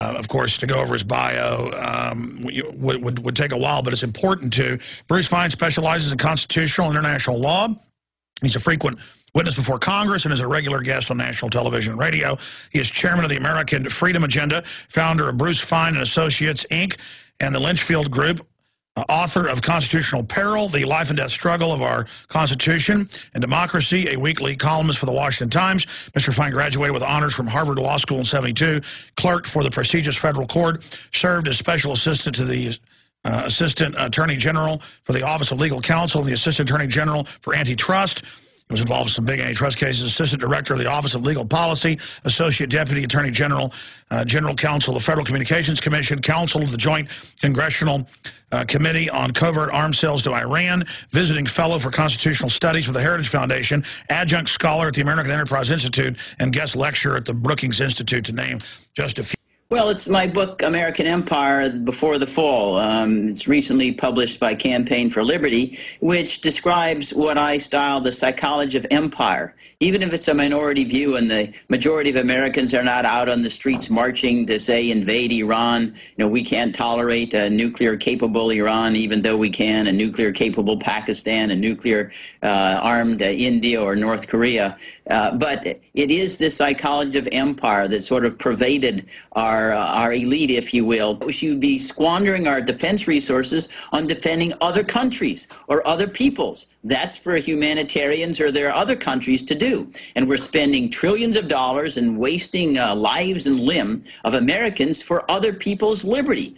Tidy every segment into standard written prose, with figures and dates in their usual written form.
Of course, to go over his bio would take a while, but it's important to. Bruce Fein specializes in constitutional and international law. He's a frequent witness before Congress and is a regular guest on national television and radio. He is chairman of the American Freedom Agenda, founder of Bruce Fein and Associates, Inc., and the Litchfield Group, author of Constitutional Peril, The Life and Death Struggle of Our Constitution and Democracy, a weekly columnist for the Washington Times. Mr. Fein graduated with honors from Harvard Law School in '72, clerked for the prestigious federal court, served as special assistant to the Assistant Attorney General for the Office of Legal Counsel and the Assistant Attorney General for Antitrust. He was involved in some big antitrust cases, Assistant Director of the Office of Legal Policy, Associate Deputy Attorney General, General Counsel of the Federal Communications Commission, Counsel of the Joint Congressional Committee on Covert Arms Sales to Iran, Visiting Fellow for Constitutional Studies with the Heritage Foundation, Adjunct Scholar at the American Enterprise Institute, and Guest Lecturer at the Brookings Institute, to name just a few. Well, it's my book, American Empire Before the Fall. It's recently published by Campaign for Liberty, which describes what I style the psychology of empire. Even if it's a minority view and the majority of Americans are not out on the streets marching to, say, invade Iran, we can't tolerate a nuclear-capable Iran, even though we can, a nuclear-capable Pakistan, a nuclear-armed India or North Korea. But it is this psychology of empire that sort of pervaded our elite, if you will. We should be squandering our defense resources on defending other countries or other peoples. That's for humanitarians or there are other countries to do. And we're spending trillions of dollars and wasting lives and limb of Americans for other people's liberty,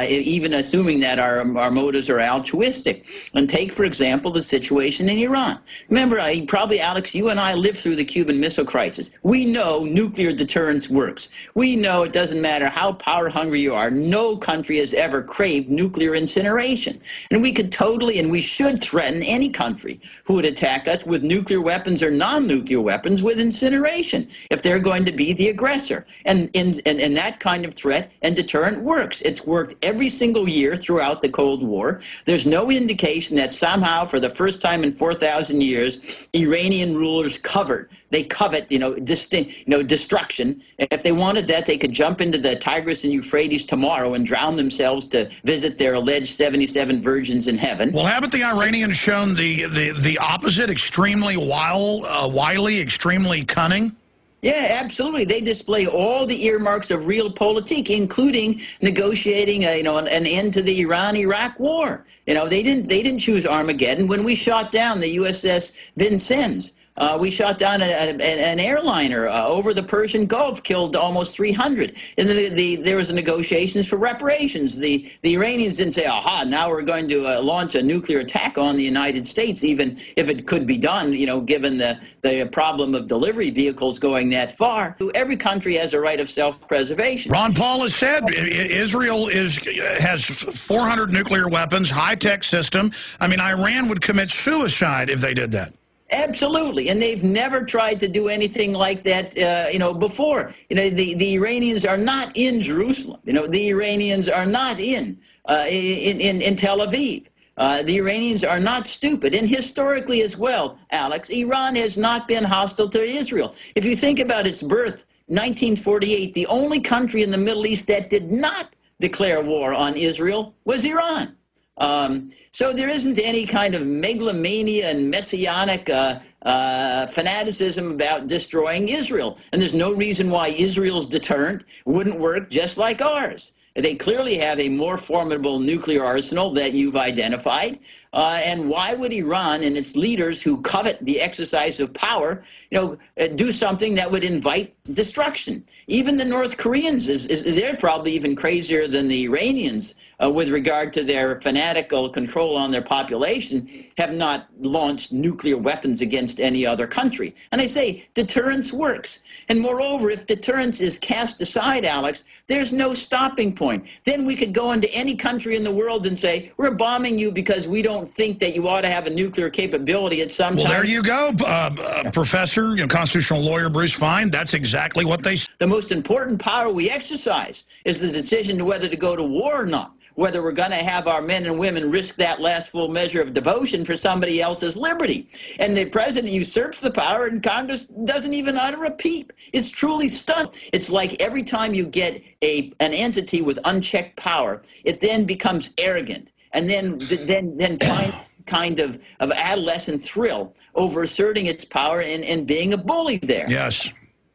even assuming that our motives are altruistic. And take, for example, the situation in Iran. Remember, probably, Alex, you and I lived through the Cuban Missile Crisis. We know nuclear deterrence works. We know it doesn't matter how power-hungry you are, no country has ever craved nuclear incineration. And we could totally, and we should threaten any country who would attack us with nuclear weapons or non-nuclear weapons with incineration if they're going to be the aggressor. And that kind of threat and deterrent works. It's worked every single year throughout the Cold War. There's no indication that somehow, for the first time in 4,000 years, Iranian rulers covered. They covet, destruction. If they wanted that, they could jump into the Tigris and Euphrates tomorrow and drown themselves to visit their alleged 77 virgins in heaven. Well, haven't the Iranians shown the opposite, extremely wily, extremely cunning? Yeah, absolutely. They display all the earmarks of realpolitik, including negotiating, an end to the Iran-Iraq war. They didn't choose Armageddon. When we shot down the USS Vincennes, we shot down an airliner over the Persian Gulf, killed almost 300. And there was negotiations for reparations. The Iranians didn't say, aha, now we're going to launch a nuclear attack on the United States, even if it could be done, given the problem of delivery vehicles going that far. Every country has a right of self-preservation. Ron Paul has said Israel has 400 nuclear weapons, high-tech system. I mean, Iran would commit suicide if they did that. Absolutely, and they've never tried to do anything like that, before. The Iranians are not in Jerusalem. The Iranians are not in Tel Aviv. The Iranians are not stupid, and historically as well, Alex, Iran has not been hostile to Israel. If you think about its birth, 1948, the only country in the Middle East that did not declare war on Israel was Iran. So there isn't any kind of megalomania and messianic fanaticism about destroying Israel. And there's no reason why Israel's deterrent wouldn't work just like ours. They clearly have a more formidable nuclear arsenal that you've identified. And why would Iran and its leaders who covet the exercise of power, do something that would invite destruction? Even the North Koreans, they're probably even crazier than the Iranians with regard to their fanatical control on their population, have not launched nuclear weapons against any other country. And I say deterrence works. And moreover, if deterrence is cast aside, Alex, there's no stopping point. Then we could go into any country in the world and say, we're bombing you because we don't think that you ought to have a nuclear capability at some time. Well, there you go, Professor, constitutional lawyer Bruce Fein. That's exactly what they say. The most important power we exercise is the decision to whether to go to war or not. whether we're going to have our men and women risk that last full measure of devotion for somebody else's liberty. And the president usurps the power, and Congress doesn't even utter a peep. It's truly stunning. It's like every time you get an entity with unchecked power, it then becomes arrogant, and then finds kind of adolescent thrill over asserting its power and being a bully there. Yes.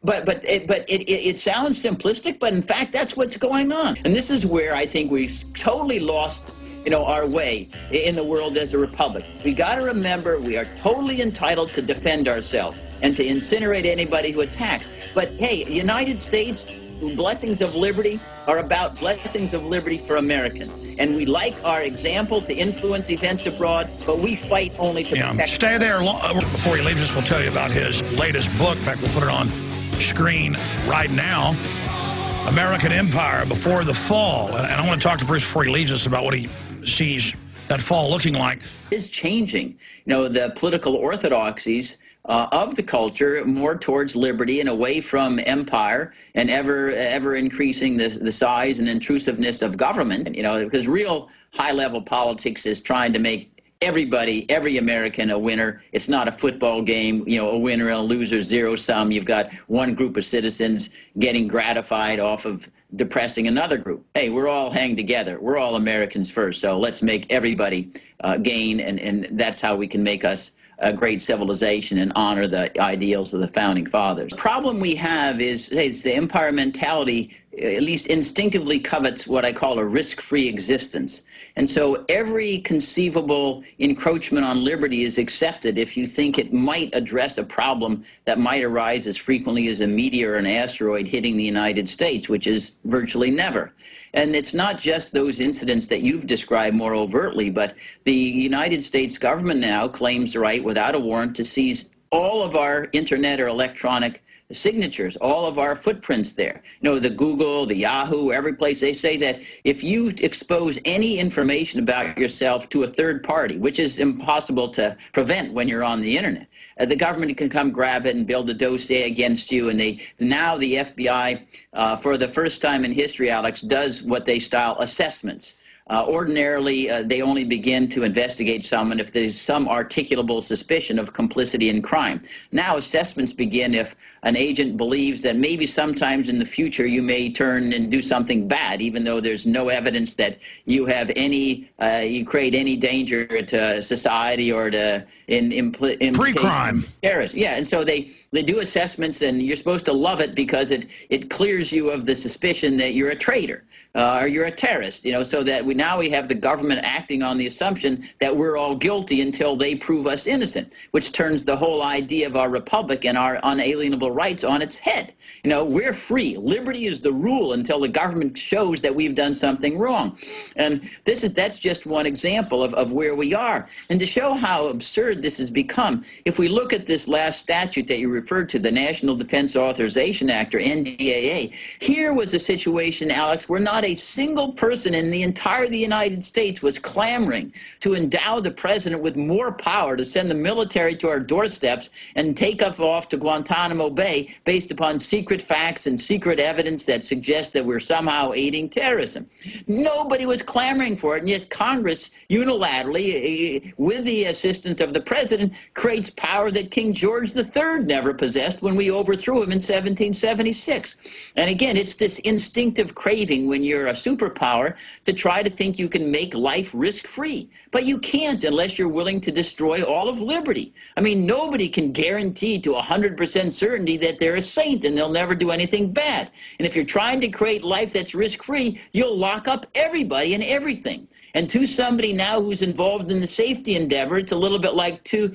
But it sounds simplistic, but in fact, that's what's going on. And this is where I think we've totally lost, our way in the world as a republic. We got to remember we are totally entitled to defend ourselves and to incinerate anybody who attacks. But hey, United States blessings of liberty are about blessings of liberty for Americans. And we like our example to influence events abroad, but we fight only to protect. Stay there. Before he leaves us, we'll tell you about his latest book. In fact, we'll put it on screen right now. American Empire Before the Fall. And I want to talk to Bruce before he leaves us about what he sees that fall looking like. Is changing, the political orthodoxies of the culture more towards liberty and away from empire, and ever increasing the size and intrusiveness of government, because real high-level politics is trying to make every American a winner. It's not a football game, a winner and a loser, zero sum. You've got one group of citizens getting gratified off of depressing another group. Hey, we're all hang together. We're all Americans first. So let's make everybody gain, and that's how we can make us a great civilization and honor the ideals of the founding fathers. The problem we have is the empire mentality at least instinctively covets what I call a risk-free existence. And so every conceivable encroachment on liberty is accepted if you think it might address a problem that might arise as frequently as a meteor or an asteroid hitting the United States, which is virtually never. And it's not just those incidents that you've described more overtly, but the United States government now claims the right without a warrant to seize all of our internet or electronic signatures, all of our footprints there. The Google, the Yahoo, every place. They say that if you expose any information about yourself to a third party, which is impossible to prevent when you're on the internet, the government can come grab it and build a dossier against you. And now the FBI, for the first time in history, Alex, does what they style assessments. Ordinarily, they only begin to investigate someone if there's some articulable suspicion of complicity in crime. Now assessments begin if an agent believes that maybe sometimes in the future you may turn and do something bad, even though there's no evidence that you have you create any danger to society or to pre-crime terrorists. Yeah, and so they do assessments, and you're supposed to love it because it clears you of the suspicion that you're a traitor or you're a terrorist. So that now we have the government acting on the assumption that we're all guilty until they prove us innocent, which turns the whole idea of our republic and our unalienable rights on its head. We're free. Liberty is the rule until the government shows that we've done something wrong. And that's just one example of where we are. And to show how absurd this has become, if we look at this last statute that you referred to, the National Defense Authorization Act, or NDAA, here was a situation, Alex, where not a single person in the entire the United States was clamoring to endow the president with more power to send the military to our doorsteps and take us off to Guantanamo Bay based upon secret facts and secret evidence that suggests that we're somehow aiding terrorism. Nobody was clamoring for it, and yet Congress unilaterally, with the assistance of the president, creates power that King George III never possessed when we overthrew him in 1776. And again, it's this instinctive craving when you're a superpower to try to think you can make life risk-free. But you can't unless you're willing to destroy all of liberty. I mean, nobody can guarantee to 100% certainty that they're a saint and they'll never do anything bad. And if you're trying to create life that's risk-free, you'll lock up everybody and everything. And to somebody now who's involved in the safety endeavor, it's a little bit like to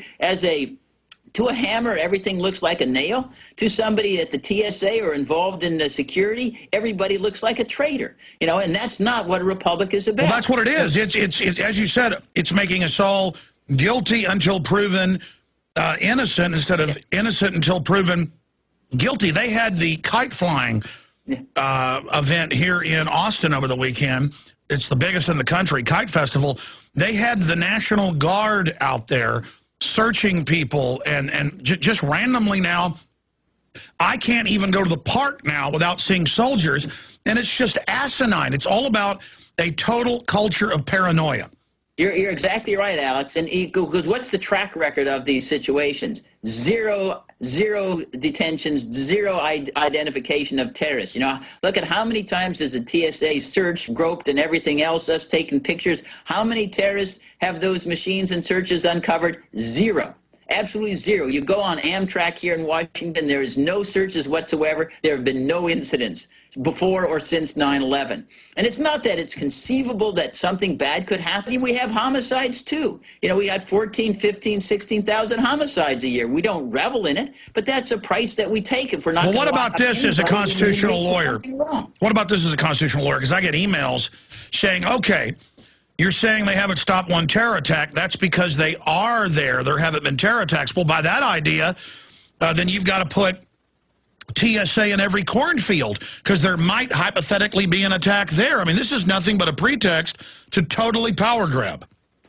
a hammer, everything looks like a nail. To somebody at the TSA or involved in the security, everybody looks like a traitor. And that's not what a republic is about. Well, that's what it is. It's as you said, it's making us all guilty until proven innocent instead of innocent until proven guilty. They had the kite flying event here in Austin over the weekend. It's the biggest in the country, Kite Festival. They had the National Guard out there searching people and just randomly now I can't even go to the park now without seeing soldiers, and it's just asinine. It's all about a total culture of paranoia. You're exactly right, Alex. And because what's the track record of these situations? Zero detentions, zero identification of terrorists. You know, look at how many times has the TSA searched, groped, and everything else, us taking pictures. How many terrorists have those machines and searches uncovered? Zero. Absolutely zero. You go on Amtrak here in Washington, there is no searches whatsoever. There have been no incidents before or since 9/11. And it's not that it's conceivable that something bad could happen. We have homicides too. You know, we got 14, 15, 16,000 homicides a year. We don't revel in it, but that's a price that we take if we're not. Well, what about this as a constitutional lawyer? What about this as a constitutional lawyer? Because I get emails saying, okay, you're saying they haven't stopped one terror attack. That's because they are there. There haven't been terror attacks. Well, by that idea, then you've got to put TSA in every cornfield because there might hypothetically be an attack there. I mean, this is nothing but a pretext to totally power grab.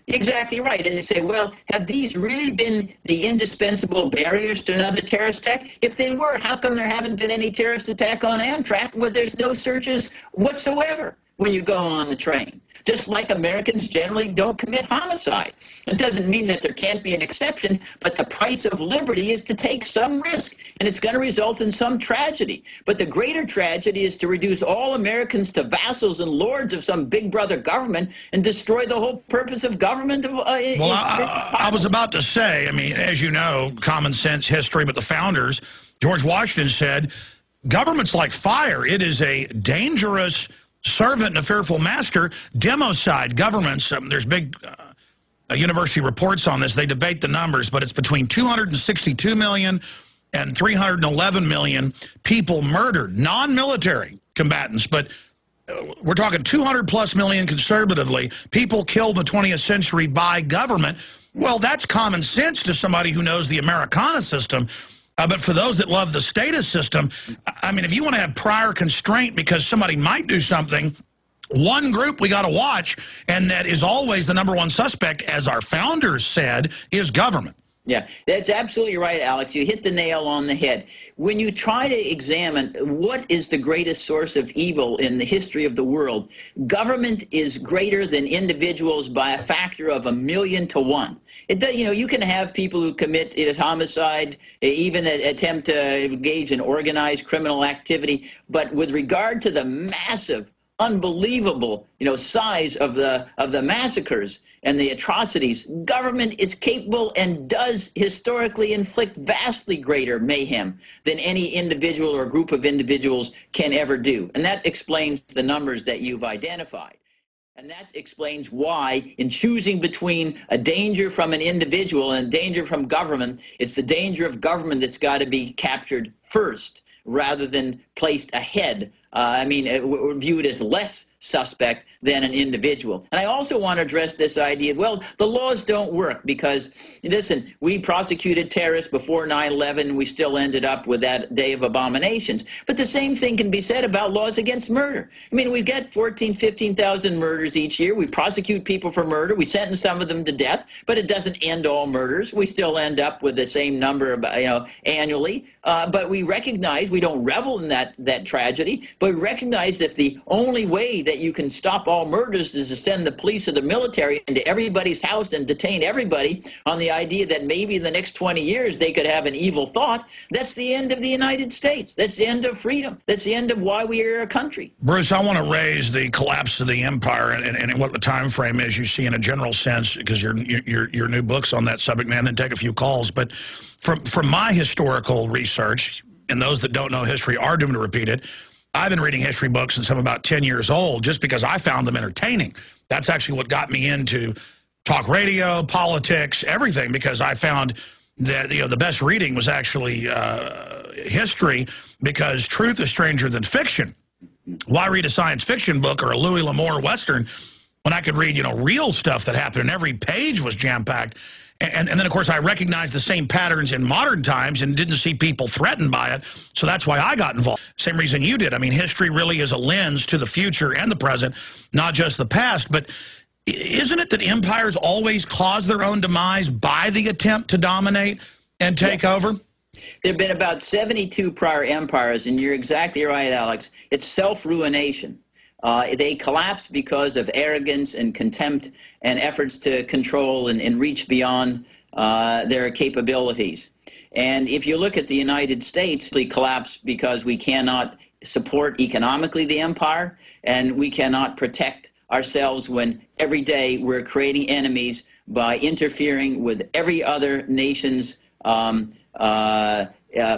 Exactly right. And they say, well, have these really been the indispensable barriers to another terrorist attack? If they were, how come there haven't been any terrorist attack on Amtrak where there's no searches whatsoever when you go on the train? Just like Americans generally don't commit homicide. It doesn't mean that there can't be an exception, but the price of liberty is to take some risk, and it's going to result in some tragedy. But the greater tragedy is to reduce all Americans to vassals and lords of some big brother government and destroy the whole purpose of government. I was about to say, I mean, as you know, common sense history, but the founders, George Washington said, government's like fire. It is a dangerous servant and a fearful master. Democide governments, there's big university reports on this. They debate the numbers, but it's between 262 million and 311 million people murdered, non-military combatants, but we're talking 200 plus million conservatively, people killed in the 20th century by government. Well, that's common sense to somebody who knows the Americana system. But for those that love the statist system, I mean, if you want to have prior constraint because somebody might do something, one group we got to watch, and that is always the number one suspect, as our founders said, is government. Yeah, that's absolutely right, Alex. You hit the nail on the head. When you try to examine what is the greatest source of evil in the history of the world, government is greater than individuals by a factor of 1,000,000 to 1. It does, you know, you can have people who commit homicide, even attempt to engage in organized criminal activity, but with regard to the massive, unbelievable, size of the massacres and the atrocities, government is capable and does historically inflict vastly greater mayhem than any individual or group of individuals can ever do. And that explains the numbers that you've identified. And that explains why, in choosing between a danger from an individual and a danger from government, it's the danger of government that's got to be captured first rather than placed ahead. Viewed as less suspect than an individual. And I also want to address this idea, well, the laws don't work because, listen, we prosecuted terrorists before 9/11 and we still ended up with that day of abominations. But the same thing can be said about laws against murder. I mean, we get 14, 15,000 murders each year. We prosecute people for murder. We sentence some of them to death, but it doesn't end all murders. We still end up with the same number, annually. But we recognize, we don't revel in that tragedy, but we recognize that the only way that you can stop all murders is to send the police or the military into everybody's house and detain everybody on the idea that maybe in the next 20 years they could have an evil thought. That's the end of the United States. That's the end of freedom. That's the end of why we are a country. Bruce, I want to raise the collapse of the empire and what the time frame is you see in a general sense, because your new book's on that subject, man, then take a few calls. But from my historical research, and those that don't know history are doomed to repeat it, I've been reading history books since I'm about 10 years old just because I found them entertaining. That's actually what got me into talk radio, politics, everything, because I found that the best reading was actually history, because truth is stranger than fiction. Why read a science fiction book or a Louis L'Amour Western when I could read, real stuff that happened and every page was jam-packed? And then, of course, I recognized the same patterns in modern times and didn't see people threatened by it. So that's why I got involved. Same reason you did. I mean, history really is a lens to the future and the present, not just the past. But isn't it that empires always cause their own demise by the attempt to dominate and take over? There have been about 72 prior empires, and you're exactly right, Alex. It's self-ruination. They collapse because of arrogance and contempt and efforts to control and reach beyond their capabilities. And if you look at the United States, we collapse because we cannot support economically the empire, and we cannot protect ourselves when every day we're creating enemies by interfering with every other nation's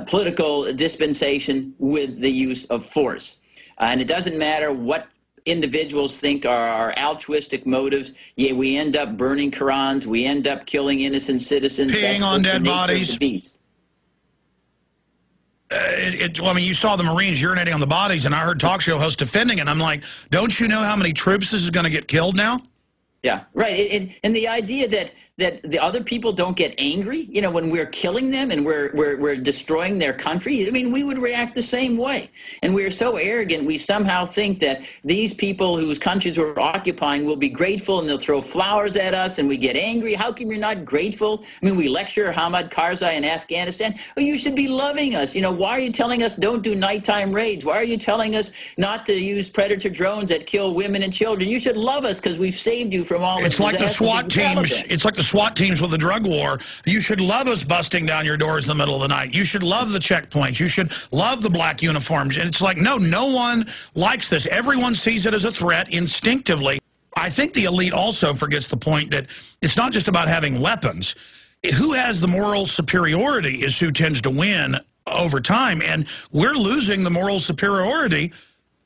political dispensation with the use of force. And it doesn't matter what individuals think are our altruistic motives. Yeah, we end up burning Qurans. We end up killing innocent citizens. Peeing on dead bodies. I mean, you saw the Marines urinating on the bodies, and I heard talk show hosts defending it. And I'm like, don't you know how many troops this is going to get killed now? Yeah, right. And the idea that the other people don't get angry, you know, when we're killing them and we're destroying their country, I mean, we would react the same way. And we're so arrogant, we somehow think that these people whose countries we're occupying will be grateful and they'll throw flowers at us, and we get angry. How come you're not grateful? I mean, we lecture Hamid Karzai in Afghanistan. Oh, you should be loving us. You know, why are you telling us don't do nighttime raids? Why are you telling us not to use predator drones that kill women and children? You should love us because we've saved you from all this. It's like the SWAT teams. It's like the SWAT teams with the drug war. You should love us busting down your doors in the middle of the night. You should love the checkpoints. You should love the black uniforms. And it's like, no one likes this. Everyone sees it as a threat instinctively. I think the elite also forgets the point that it's not just about having weapons. Who has the moral superiority is who tends to win over time. And we're losing the moral superiority.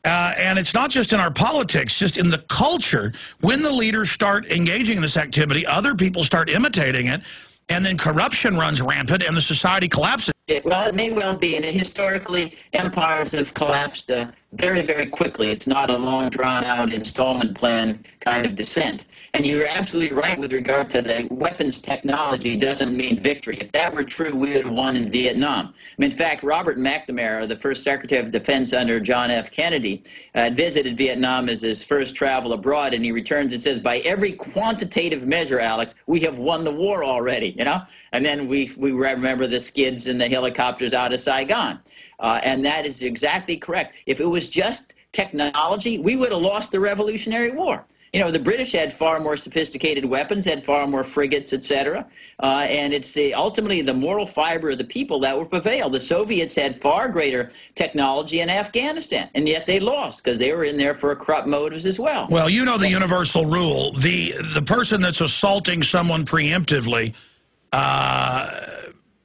And it's not just in our politics, just in the culture. When the leaders start engaging in this activity, other people start imitating it, and then corruption runs rampant and the society collapses. Well, it may well be. And historically, empires have collapsed very, very quickly. It's not a long, drawn-out installment plan kind of descent. And you're absolutely right with regard to the weapons technology doesn't mean victory. If that were true, we would have won in Vietnam. I mean, in fact, Robert McNamara, the first Secretary of Defense under John F. Kennedy, visited Vietnam as his first travel abroad, and he returns and says, by every quantitative measure, Alex, we have won the war already, you know? And then we remember the skids and the helicopters out of Saigon. And that is exactly correct. If it was just technology, we would have lost the Revolutionary War. You know, the British had far more sophisticated weapons, had far more frigates, etc. And it's ultimately the moral fiber of the people that will prevail. The Soviets had far greater technology in Afghanistan, and yet they lost because they were in there for corrupt motives as well. Well, you know the universal rule. The person that's assaulting someone preemptively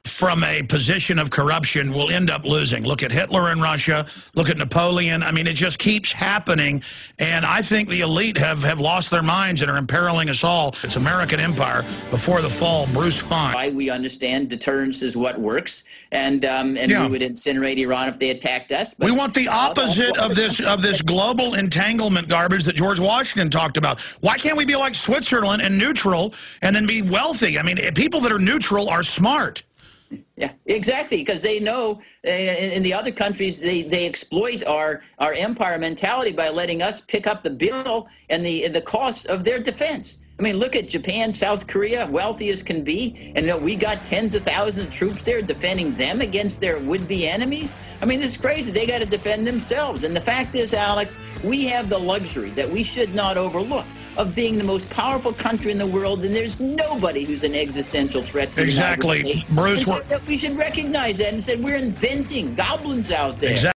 from a position of corruption will end up losing. Look at Hitler in Russia. Look at Napoleon. I mean, it just keeps happening. And I think the elite have lost their minds and are imperiling us all. It's American empire before the fall. Bruce Fein. Why we understand deterrence is what works. And yeah, we would incinerate Iran if they attacked us. But we want the opposite of this global entanglement garbage that George Washington talked about. Why can't we be like Switzerland and neutral and then be wealthy? I mean, people that are neutral are smart. Yeah, exactly, because they know in the other countries they exploit our empire mentality by letting us pick up the bill and the cost of their defense. I mean, look at Japan, South Korea, wealthy as can be, and we got tens of thousands of troops there defending them against their would-be enemies. I mean, this is crazy. They got to defend themselves. And the fact is, Alex, we have the luxury that we should not overlook of being the most powerful country in the world, and there's nobody who's an existential threat to the United States. Bruce, we should recognize that and say we're inventing goblins out there. Exactly.